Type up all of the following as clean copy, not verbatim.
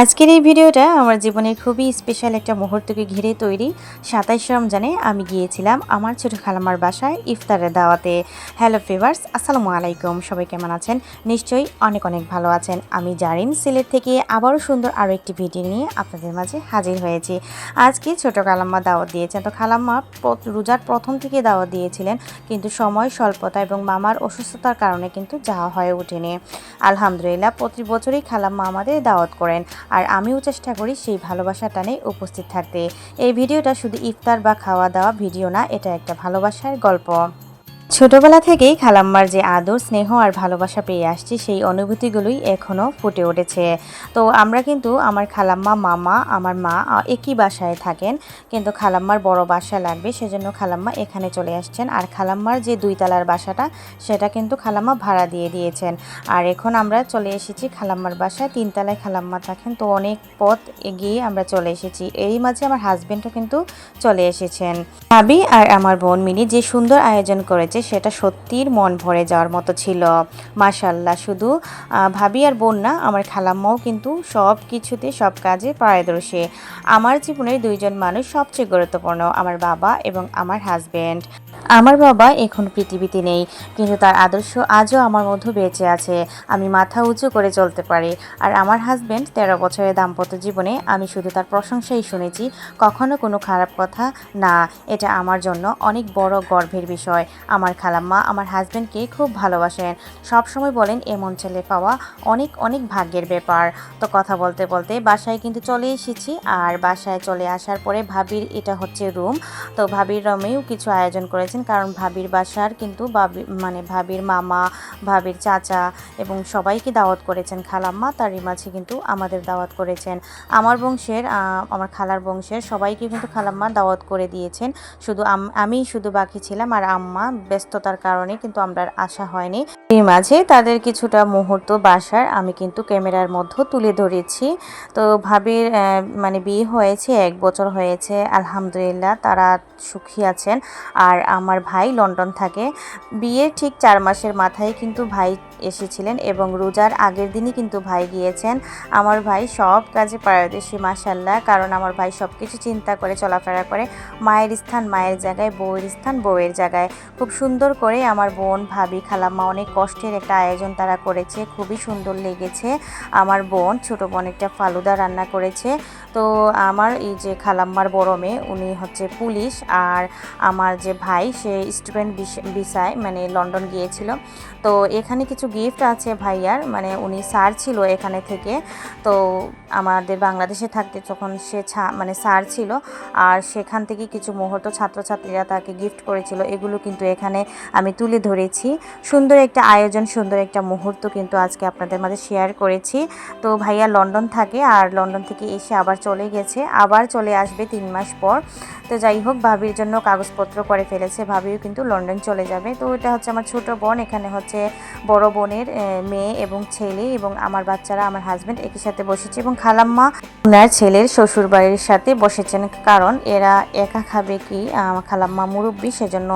আজকের এই ভিডিওটা আমার জীবনের খুবই স্পেশাল একটা মুহূর্তকে ঘিরে তৈরি। ২৭ রমজানে আমি গিয়েছিলাম আমার ছোটো খালাম্মার বাসায় ইফতারের দাওয়াতে। হ্যালো ভিউয়ার্স, আসসালামু আলাইকুম। সবাই কেমন আছেন? নিশ্চয়ই অনেক অনেক ভালো আছেন। আমি জারিন সিলেট থেকে আবারও সুন্দর আরও একটি ভিডিও নিয়ে আপনাদের মাঝে হাজির হয়েছি। আজকে ছোটো খালাম্মা দাওয়াত দিয়েছেন। তো খালাম্মা রোজার প্রথম থেকে দাওয়াত দিয়েছিলেন, কিন্তু সময় স্বল্পতা এবং মামার অসুস্থতার কারণে কিন্তু যাওয়া হয়ে ওঠেনি। আলহামদুলিল্লাহ প্রতি বছরই খালাম্মা আমাদের দাওয়াত করেন, আর আমিও চেষ্টা করি সেই ভালোবাসা টানে উপস্থিত থাকতে। এই ভিডিওটা শুধু ইফতার বা খাওয়া দাওয়া ভিডিও না, এটা একটা ভালোবাসার গল্প। ছোটবেলা থেকেই খালাম্মার যে আদর, স্নেহ আর ভালোবাসা পেয়ে আসছি, সেই অনুভূতিগুলোই এখনও ফুটে উঠেছে। তো আমরা কিন্তু আমার খালাম্মা, মামা, আমার মা একই বাসায় থাকেন, কিন্তু খালাম্মার বড় বাসা লাগবে, সেজন্য খালাম্মা এখানে চলে আসছেন। আর খালাম্মার যে 2 তলার বাসাটা, সেটা কিন্তু খালাম্মা ভাড়া দিয়ে দিয়েছেন। আর এখন আমরা চলে এসেছি খালাম্মার বাসায়। 3 তলায় খালাম্মা থাকেন, তো অনেক পথ এগিয়ে আমরা চলে এসেছি। এরই মাঝে আমার হাজবেন্ডও কিন্তু চলে এসেছেন। ভাবি আর আমার বোন মিলি যে সুন্দর আয়োজন করেছে, সেটা সত্যির মন ভরে যাওয়ার মতো ছিল। মাশাআল্লাহ, শুধু ভাবি আর বোন না, আমার খালাম্মাও কিন্তু সব কিছুতে, সব কাজে পারদর্শী। আমার জীবনের 2 জন মানুষ সবচেয়ে গুরুত্বপূর্ণ, আমার বাবা এবং আমার হাজবেন্ড। আমার বাবা এখন পৃথিবীতে নেই, কিন্তু তার আদর্শ আজও আমার মধ্যে বেঁচে আছে। আমি মাথা উঁচু করে চলতে পারি। আর আমার হাজবেন্ড 13 বছরের দাম্পত্য জীবনে আমি শুধু তার প্রশংসাই শুনেছি, কখনো কোনো খারাপ কথা না। এটা আমার জন্য অনেক বড় গর্বের বিষয়। আমার খালাম্মা আমার হাজবেন্ডকে খুব ভালোবাসেন, সবসময় বলেন এমন ছেলে পাওয়া অনেক অনেক ভাগ্যের ব্যাপার। তো কথা বলতে বলতে বাসায় কিন্তু চলে এসেছি। আর বাসায় চলে আসার পরে ভাবির এটা হচ্ছে রুম। তো ভাবির রুমেও কিছু আয়োজন করেছেন, কারণ ভাবির বাসার কিন্তু ভাবির মামা, ভাবির চাচা এবং সবাইকে দাওয়াত করেছেন খালাম্মা। তারই মাঝে কিন্তু আমাদের দাওয়াত করেছেন। আমার বংশের, আমার খালার বংশের সবাইকে কিন্তু খালাম্মা দাওয়াত করে দিয়েছেন। শুধু আমি শুধু বাকি ছিলাম, আর আম্মা ব্যস্ততার কারণে কিন্তু আমরা আসা হয়নি। এর মাঝে তাদের কিছুটা মুহূর্ত বাসার আমি কিন্তু ক্যামেরার মধ্যে তুলে ধরেছি। তো ভাবির বিয়ে হয়েছে 1 বছর হয়েছে, আলহামদুলিল্লাহ তারা সুখী আছেন। আর আমার ভাই লন্ডন থাকে। বিয়ের ঠিক 4 মাসের মাথায় কিন্তু ভাই এসেছিলেন, এবং রোজার আগের দিনই কিন্তু ভাই গিয়েছেন। আমার ভাই সব কাজে পারদর্শী মাশাআল্লাহ, কারণ আমার ভাই সব কিছু চিন্তা করে চলাফেরা করে। মায়ের স্থান মায়ের জায়গায়, বউয়ের স্থান বউয়ের জায়গায়। খুব সুন্দর করে আমার বোন, ভাবি, খালাম্মা অনেক কষ্টের একটা আয়োজন তারা করেছে, খুবই সুন্দর লেগেছে। আমার বোন, ছোটো বোন একটা ফালুদা রান্না করেছে। তো আমার এই যে খালাম্মার বড় মেয়ে, উনি হচ্ছে পুলিশ, আর আমার যে ভাই সে স্টুডেন্ট ভিসায় লন্ডন গিয়েছিল। তো এখানে কিছু গিফট আছে ভাইয়ার, উনি স্যার ছিল এখানে থেকে। তো আমাদের বাংলাদেশে থাকতে যখন সে স্যার ছিল, আর সেখান থেকে কিছু মুহূর্ত ছাত্রছাত্রীরা তাকে গিফট করেছিল, এগুলো কিন্তু এখানে আমি তুলে ধরেছি। সুন্দর একটা আয়োজন, সুন্দর একটা মুহূর্ত কিন্তু আজকে আপনাদের মাঝে শেয়ার করেছি। তো ভাইয়া লন্ডন থাকে, আর লন্ডন থেকে এসে আবার চলে গেছে, আবার চলে আসবে 3 মাস পর। তো যাই হোক, ভাবির জন্য কাগজপত্র করে ফেলেছে, ভাবিও কিন্তু লন্ডন চলে যাবে। তো এটা হচ্ছে আমার ছোট বোন, এখানে হচ্ছে বড় বোনের মেয়ে এবং ছেলে, এবং আমার বাচ্চারা, আমার হাজব্যান্ড একই সাথে বসেছে, এবং খালাম্মা ওনার ছেলের শ্বশুর বাড়ির সাথে বসেছেন, কারণ এরা একা খাবে কি, খালাম্মা মুরব্বী, সেজন্য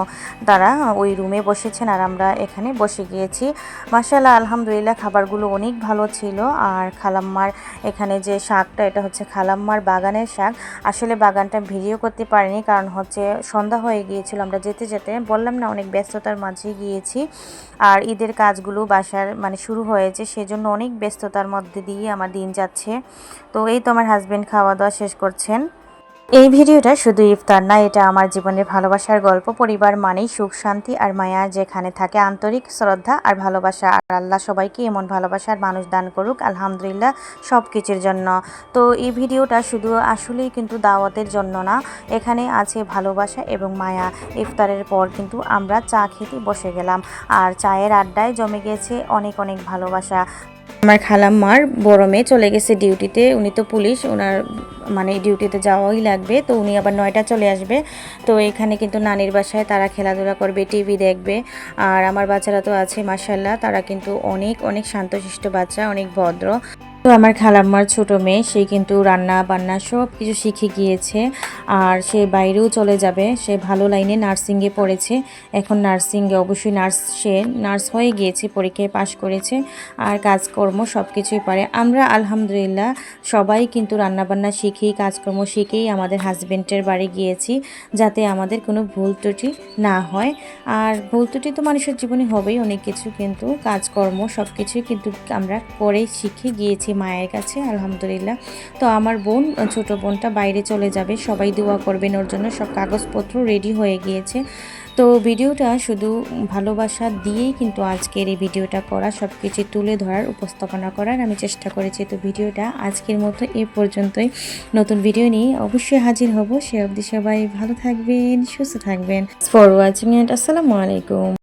তারা ওই রুমে বসেছেন, আর আমরা এখানে বসে গিয়েছি। মাশাআল্লাহ, আলহামদুলিল্লাহ খাবারগুলো অনেক ভালো ছিল। আর খালাম্মার এখানে যে শাকটা, এটা হচ্ছে খালাম্মার বাগানের শাক। আসলে বাগানটা ভিডিও করতে পারিনি, কারণ হচ্ছে সন্ধ্যা হয়ে গিয়েছিল আমরা যেতে যেতে, বললাম না অনেক ব্যস্ততার মাঝে গিয়েছি। আর ঈদের কাজগুলো বাসার শুরু হয়েছে, সেজন্য অনেক ব্যস্ততার মধ্যে দিয়ে আমার দিন যাচ্ছে। তো এই তো আমার হাজবেন্ড খাওয়া দাওয়া শেষ করছেন। এই ভিডিওটা শুধু ইফতার না, এটা আমার জীবনের ভালোবাসার গল্প। পরিবার মানেই সুখ, শান্তি আর মায়া, যেখানে থাকে আন্তরিক শ্রদ্ধা আর ভালোবাসা। আর আল্লাহ সবাইকে এমন ভালোবাসার মানুষ দান করুক, আলহামদুলিল্লাহ সব কিছুর জন্য। তো এই ভিডিওটা শুধু আসলেই কিন্তু দাওয়াতের জন্য না, এখানে আছে ভালোবাসা এবং মায়া। ইফতারের পর কিন্তু আমরা চা খেতে বসে গেলাম, আর চায়ের আড্ডায় জমে গেছে অনেক অনেক ভালোবাসা। আমার খালাম্মার বড় মেয়ে চলে গেছে ডিউটিতে, উনি তো পুলিশ, ওনার ডিউটিতে যাওয়াই লাগবে। তো উনি আবার 9টা চলে আসবে। তো এখানে কিন্তু নানির বাসায় তারা খেলাধুলা করবে, টিভি দেখবে। আর আমার বাচ্চারা তো আছে মাশাআল্লাহ, তারা কিন্তু অনেক অনেক শান্তশিষ্ট বাচ্চা, অনেক ভদ্র। তো আমার খালাম্মার ছোট মেয়ে সে কিন্তু রান্না বান্না সব কিছু শিখে গিয়েছে, আর সে বাইরেও চলে যাবে। সে ভালো লাইনে নার্সিংয়ে পড়েছে, এখন নার্সিংয়ে অবশ্যই সে নার্স হয়ে গিয়েছে, পরীক্ষায় পাশ করেছে, আর কাজকর্ম সব কিছুই পারে। আমরা আলহামদুলিল্লাহ সবাই কিন্তু রান্নাবান্না শিখেই কাজকর্ম শিখেই আমাদের হাজব্যান্ডের বাড়ি গিয়েছি, যাতে আমাদের কোনো ভুল ত্রুটি না হয়। আর ভুল ত্রুটি তো মানুষের জীবনে হবেই অনেক কিছু, কিন্তু কাজকর্ম সব কিছুই কিন্তু আমরা করে শিখে গিয়েছি মায়ের কাছে আলহামদুলিল্লাহ। তো আমার বোন, ছোট বোনটা বাইরে চলে যাবে, সবাই দোয়া করবেন ওর জন্য। সব কাগজপত্র রেডি হয়ে গিয়েছে। তো ভিডিওটা শুধু ভালোবাসা দিয়েই কিন্তু আজকের এই ভিডিওটা করা, সব কিছু তুলে ধরার উপস্থাপনা করার আমি চেষ্টা করেছি। তো ভিডিওটা আজকের মতো এ পর্যন্তই। নতুন ভিডিও নিয়ে অবশ্যই হাজির হব। সে অবধি সবাই ভালো থাকবেন, সুস্থ থাকবেন। ফর ওয়াচিং এন্ড আসসালামু আলাইকুম।